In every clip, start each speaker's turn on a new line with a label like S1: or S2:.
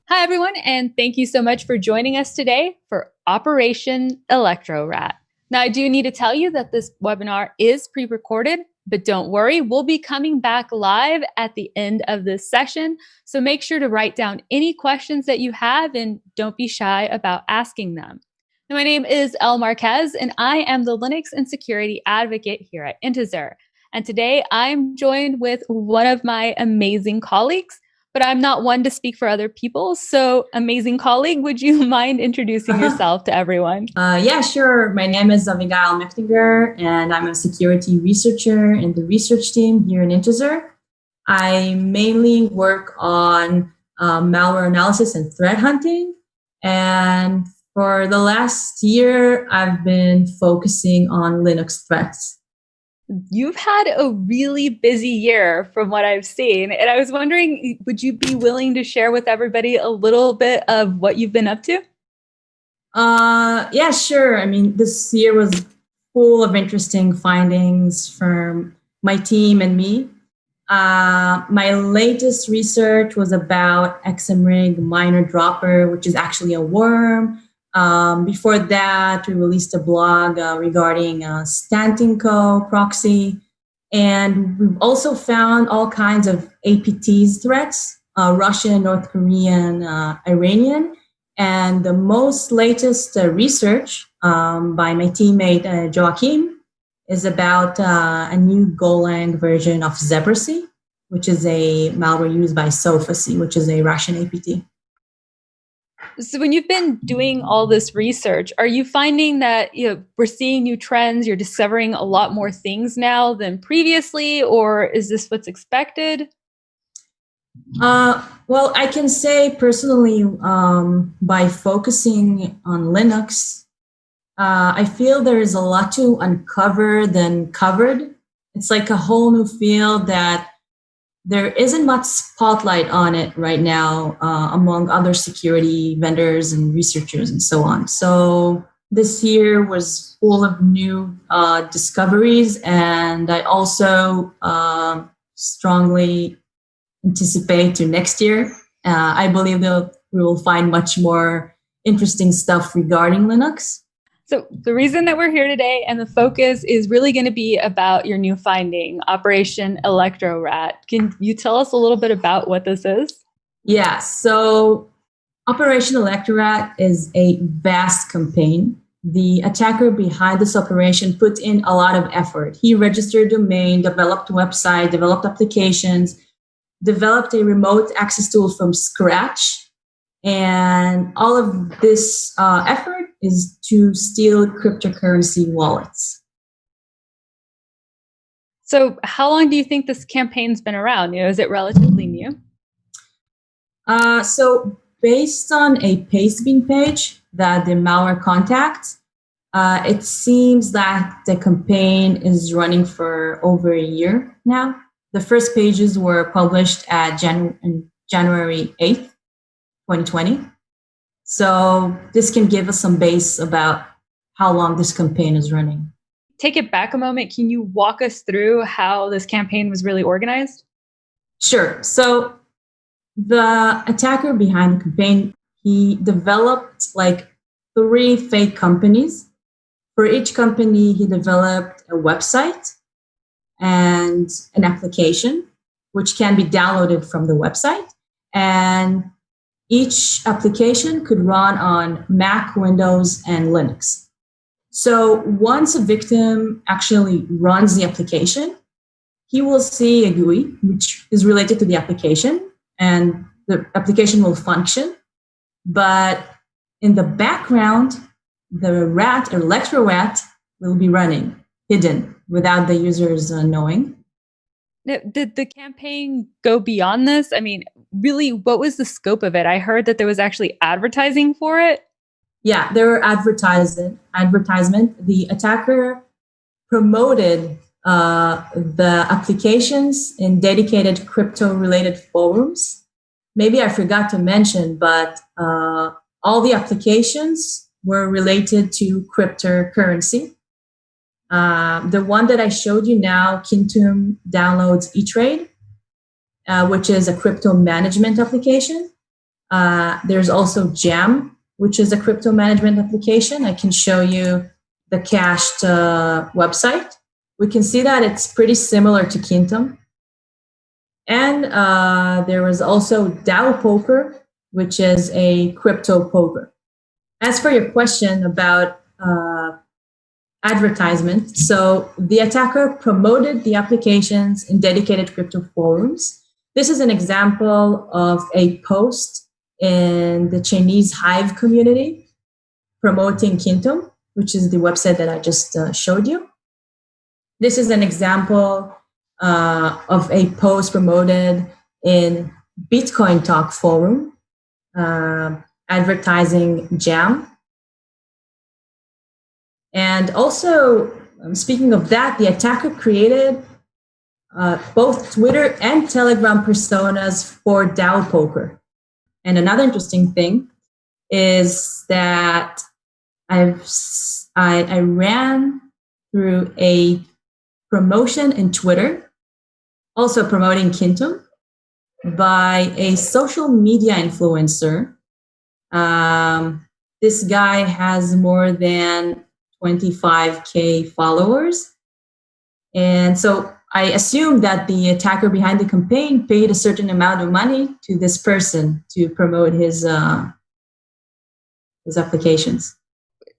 S1: Hi, everyone, and thank you so much for joining us today for Operation ElectroRAT. Now, I do need to tell you that this webinar is pre-recorded, but don't worry, we'll be coming back live at the end of this session. So make sure to write down any questions that you have and don't be shy about asking them. Now, my name is Elle Marquez, and I am the Linux and security advocate here at Intezer. And today I'm joined with one of my amazing colleagues, but I'm not one to speak for other people. So, amazing colleague, would you mind introducing yourself to everyone?
S2: Yeah, sure. My name is Avigayil Mechtinger, and I'm a security researcher in the research team here in Intezer. I mainly work on malware analysis and threat hunting. And for the last year, I've been focusing on Linux threats.
S1: You've had a really busy year from what I've seen. And I was wondering, would you be willing to share with everybody a little bit of what you've been up to?
S2: Yeah, sure. I mean, this year was full of interesting findings from my team and me. My latest research was about XMRig minor dropper, which is actually a worm. Before that, we released a blog regarding Stantinko proxy. And we've also found all kinds of APTs threats, Russian, North Korean, Iranian. And the most latest research by my teammate Joachim is about a new Golang version of Zebracy, which is a malware used by Sofacy, which is a Russian APT.
S1: So when you've been doing all this research, are you finding that we're seeing new trends, you're discovering a lot more things now than previously, or is this what's expected?
S2: Well, I can say personally, by focusing on Linux, I feel there is a lot to uncover than covered. It's like a whole new field that there isn't much spotlight on it right now among other security vendors and researchers and so on. So this year was full of new discoveries, and I also strongly anticipate to next year. I believe that we will find much more interesting stuff regarding Linux.
S1: So the reason that we're here today and the focus is really going to be about your new finding, Operation ElectroRAT. Can you tell us a little bit about what this is?
S2: Yeah, so Operation ElectroRAT is a vast campaign. The attacker behind this operation put in a lot of effort. He registered a domain, developed a website, developed applications, developed a remote access tool from scratch. And all of this effort is to steal cryptocurrency wallets.
S1: So how long do you think this campaign's been around? Is it relatively new?
S2: So based on a Pastebin page that the malware contacts, it seems that the campaign is running for over a year now. The first pages were published at January 8th, 2020. So this can give us some base about how long this campaign is running.
S1: Take it back a moment. Can you walk us through how this campaign was really organized?
S2: Sure. So the attacker behind the campaign, he developed like 3 fake companies. For each company, he developed a website and an application, which can be downloaded from the website. And each application could run on Mac, Windows, and Linux. So once a victim actually runs the application, he will see a GUI, which is related to the application, and the application will function. But in the background, the rat, or ElectroRAT, will be running, hidden, without the users knowing.
S1: Did the campaign go beyond this? I mean, really, what was the scope of it? I heard that there was actually advertising for it.
S2: Yeah, there were advertisement. The attacker promoted the applications in dedicated crypto-related forums. Maybe I forgot to mention, but all the applications were related to cryptocurrency. The one that I showed you now, Kintum downloads eTrade, which is a crypto management application. There's also Jam, which is a crypto management application. I can show you the cached website. We can see that it's pretty similar to Quantum. And there was also DAO Poker, which is a crypto poker. As for your question about advertisement, so the attacker promoted the applications in dedicated crypto forums. This is an example of a post in the Chinese Hive community promoting Quantum, which is the website that I just showed you. This is an example of a post promoted in Bitcoin Talk forum, advertising Jam. And also, speaking of that, the attacker created both Twitter and Telegram personas for DAO Poker. And another interesting thing is that I ran through a promotion in Twitter, also promoting Quantum, by a social media influencer. This guy has more than 25K followers. And so I assume that the attacker behind the campaign paid a certain amount of money to this person to promote his applications.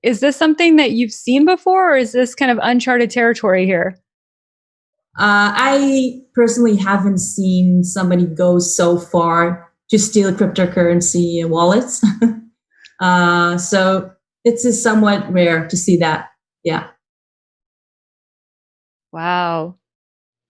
S1: Is this something that you've seen before, or is this kind of uncharted territory here?
S2: I personally haven't seen somebody go so far to steal cryptocurrency wallets. So it's somewhat rare to see that. Yeah.
S1: Wow.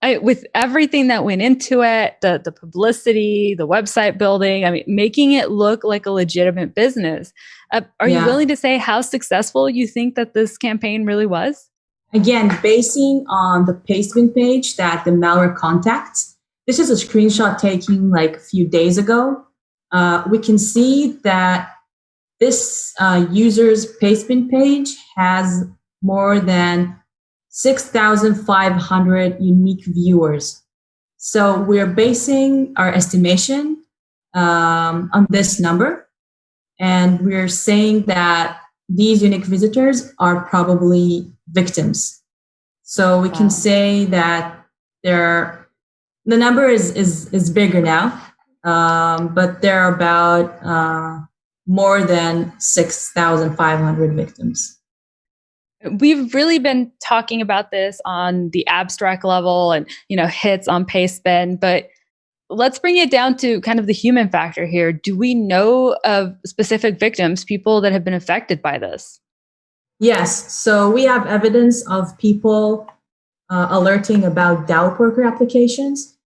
S1: With everything that went into it, the publicity, the website building, I mean, making it look like a legitimate business. Are you willing to say how successful you think that this campaign really was?
S2: Again, basing on the pastebin page that the malware contacts, this is a screenshot taken like a few days ago. We can see that this user's pastebin page has more than 6,500 unique viewers. So we're basing our estimation on this number. And we're saying that these unique visitors are probably victims. So we can say that the number is bigger now, but there are about more than 6,500 victims.
S1: We've really been talking about this on the abstract level and, hits on pastebin, but let's bring it down to kind of the human factor here. Do we know of specific victims, people that have been affected by this?
S2: Yes. So we have evidence of people alerting about DAO Poker applications.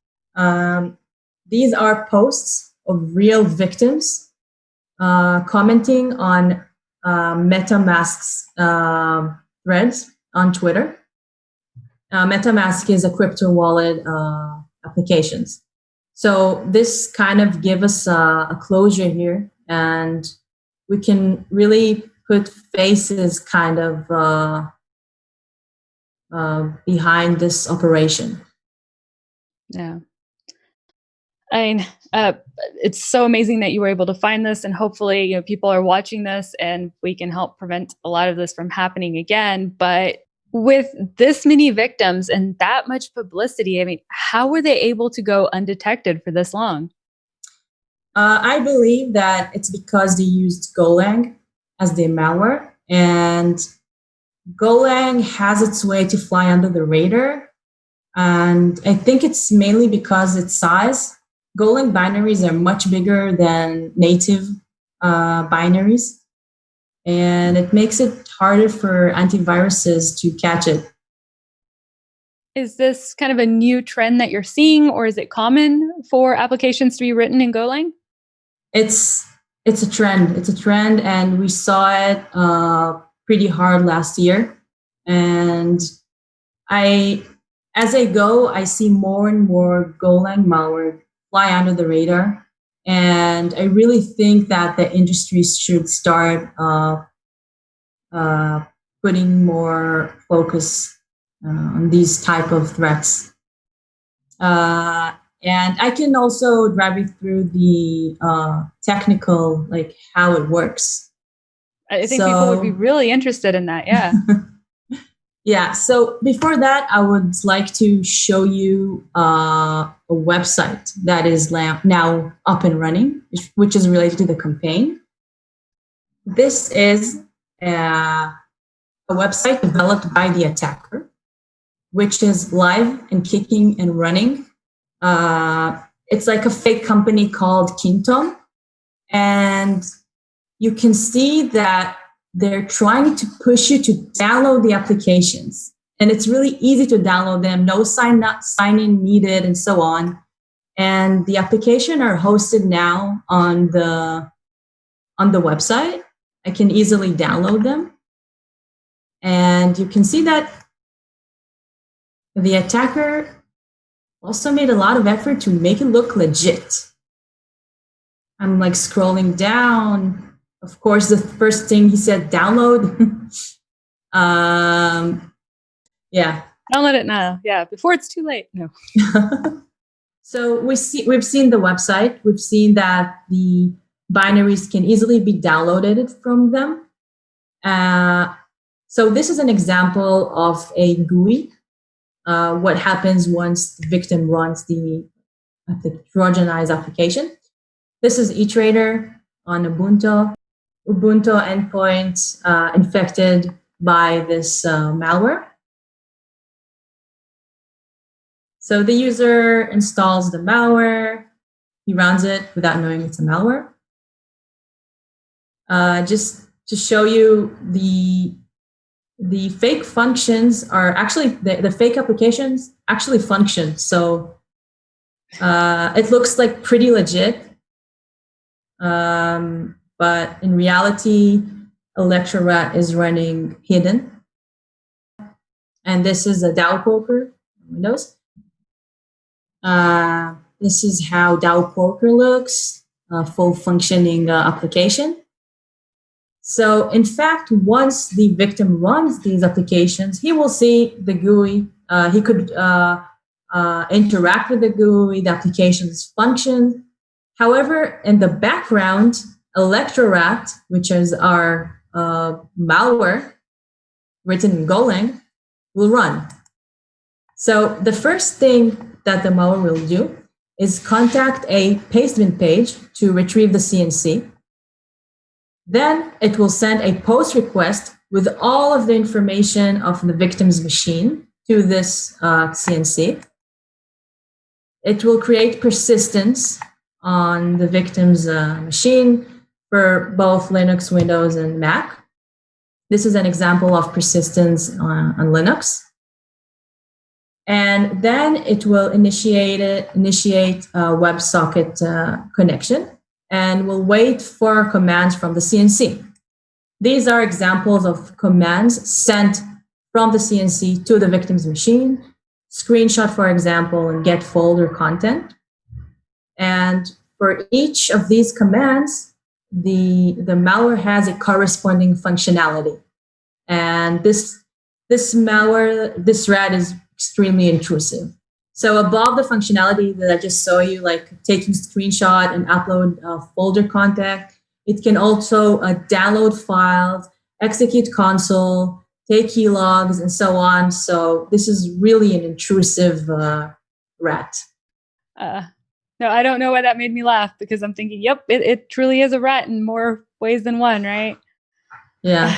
S2: These are posts of real victims commenting on MetaMask's threads on Twitter. MetaMask is a crypto wallet applications. So this kind of gives us a closure here, and we can really put faces kind of behind this operation.
S1: Yeah. I mean, it's so amazing that you were able to find this, and hopefully, people are watching this and we can help prevent a lot of this from happening again. But with this many victims and that much publicity, I mean, how were they able to go undetected for this long?
S2: I believe that it's because they used Golang as their malware, and Golang has its way to fly under the radar. And I think it's mainly because its size. Golang binaries are much bigger than native binaries, and it makes it harder for antiviruses to catch it.
S1: Is this kind of a new trend that you're seeing, or is it common for applications to be written in Golang?
S2: It's a trend. It's a trend, and we saw it pretty hard last year. And as I go, I see more and more Golang malware fly under the radar. And I really think that the industry should start putting more focus on these type of threats. And I can also drive you through the technical, like how it works.
S1: I think people would be really interested in that. Yeah.
S2: Yeah. So before that, I would like to show you a website that is now up and running, which is related to the campaign. This is a website developed by the attacker, which is live and kicking and running. It's like a fake company called Kintom. And you can see that they're trying to push you to download the applications. And it's really easy to download them, no sign in needed, and so on. And the application are hosted now on the website. I can easily download them. And you can see that the attacker also made a lot of effort to make it look legit. I'm like scrolling down. Of course, the first thing he said, download. Yeah.
S1: Download it now. Yeah, before it's too late. No.
S2: So we've seen the website. We've seen that the binaries can easily be downloaded from them. So this is an example of a GUI. What happens once the victim runs the Trojanized application. This is eTrader on Ubuntu endpoint infected by this malware. So the user installs the malware. He runs it without knowing it's a malware. Just to show you the fake functions are actually, the fake applications actually function. So it looks like pretty legit. But in reality, ElectroRAT is running hidden. And this is a Dow Poker Windows. This is how Dow Poker looks, full functioning application. So in fact, once the victim runs these applications, he will see the GUI. He could interact with the GUI, the application's function. However, in the background, ElectroRAT, which is our malware written in Golang, will run. So the first thing that the malware will do is contact a pastebin page to retrieve the CNC. Then it will send a post request with all of the information of the victim's machine to this CNC. It will create persistence on the victim's machine for both Linux, Windows, and Mac. This is an example of persistence on Linux. And then it will initiate a WebSocket connection and will wait for commands from the CNC. These are examples of commands sent from the CNC to the victim's machine. Screenshot, for example, and get folder content. And for each of these commands, the malware has a corresponding functionality. And this malware, this rat is extremely intrusive. So above the functionality that I just showed you, like taking screenshot and upload folder content, it can also download files, execute console, take keylogs, and so on. So this is really an intrusive rat.
S1: No, I don't know why that made me laugh, because I'm thinking, yep, it truly is a rat in more ways than one, right?
S2: Yeah.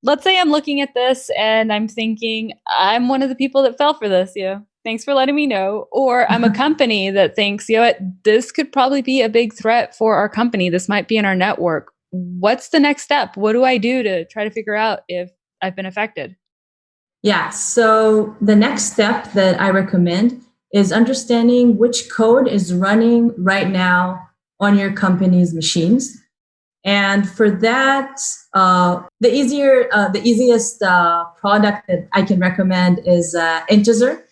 S1: Let's say I'm looking at this and I'm thinking, I'm one of the people that fell for this. Thanks for letting me know. Or I'm a company that thinks, what, this could probably be a big threat for our company. This might be in our network. What's the next step? What do I do to try to figure out if I've been affected?
S2: Yeah, so the next step that I recommend is understanding which code is running right now on your company's machines. And for that, the easiest product that I can recommend is Integer.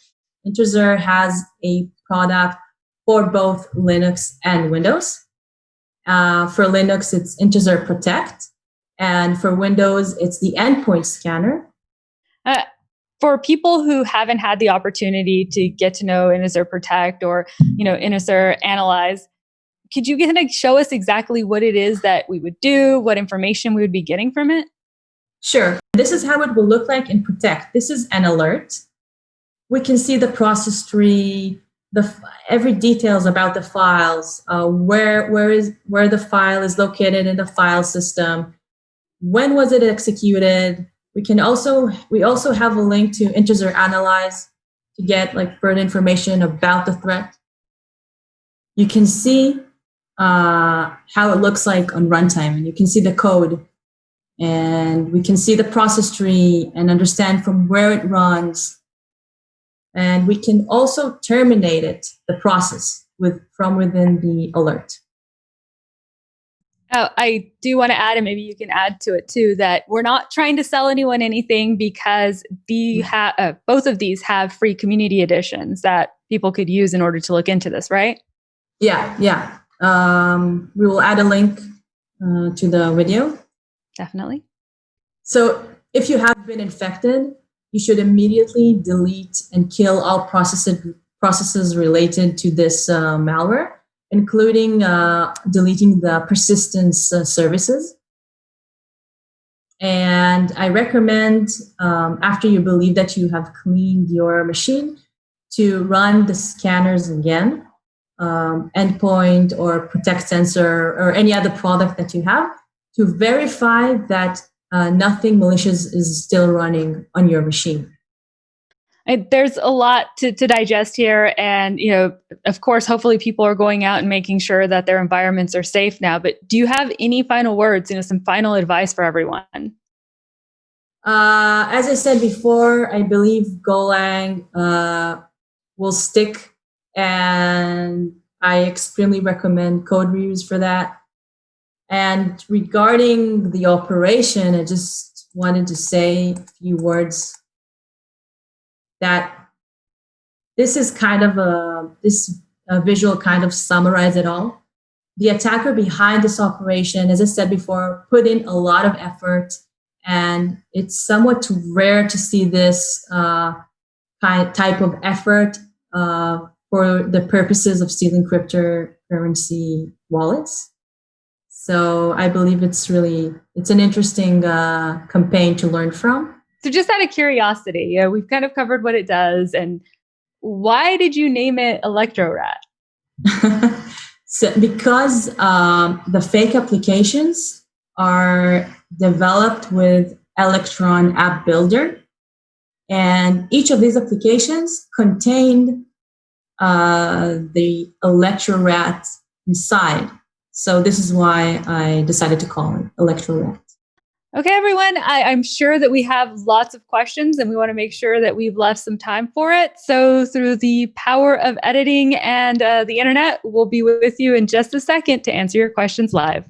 S2: Integer has a product for both Linux and Windows. For Linux, it's Integer Protect. And for Windows, it's the Endpoint Scanner.
S1: for people who haven't had the opportunity to get to know Inizur Protect or, Inizur Analyze, could you kind of show us exactly what it is that we would do, what information we would be getting from it?
S2: Sure. This is how it will look like in Protect. This is an alert. We can see the process tree, every details about the files, where the file is located in the file system, when was it executed. We also have a link to Inizur Analyze to get like further information about the threat. You can see how it looks like on runtime, and you can see the code, and we can see the process tree and understand from where it runs. And we can also terminate the process from within the alert.
S1: Oh, I do want to add, and maybe you can add to it too, that we're not trying to sell anyone anything because both of these have free community editions that people could use in order to look into this, right?
S2: Yeah. We will add a link to the video.
S1: Definitely.
S2: So if you have been infected, you should immediately delete and kill all processes related to this malware, including deleting the persistence services. And I recommend, after you believe that you have cleaned your machine, to run the scanners again, endpoint or Protect Sensor or any other product that you have, to verify that nothing malicious is still running on your machine.
S1: There's a lot to digest here. And, of course, hopefully people are going out and making sure that their environments are safe now. But do you have any final words, some final advice for everyone?
S2: As I said before, I believe Golang will stick. And I extremely recommend code reviews for that. And regarding the operation, I just wanted to say a few words that this is kind of this visual kind of summarize it all. The attacker behind this operation, as I said before, put in a lot of effort, and it's somewhat rare to see this type of effort for the purposes of stealing cryptocurrency wallets. So I believe it's an interesting campaign to learn from.
S1: So just out of curiosity, we've kind of covered what it does, and why did you name it ElectroRAT?
S2: Because the fake applications are developed with Electron App Builder, and each of these applications contained the ElectroRAT inside. So this is why I decided to call it ElectroRAT.
S1: Okay, everyone, I'm sure that we have lots of questions and we want to make sure that we've left some time for it. So through the power of editing and the internet, we'll be with you in just a second to answer your questions live.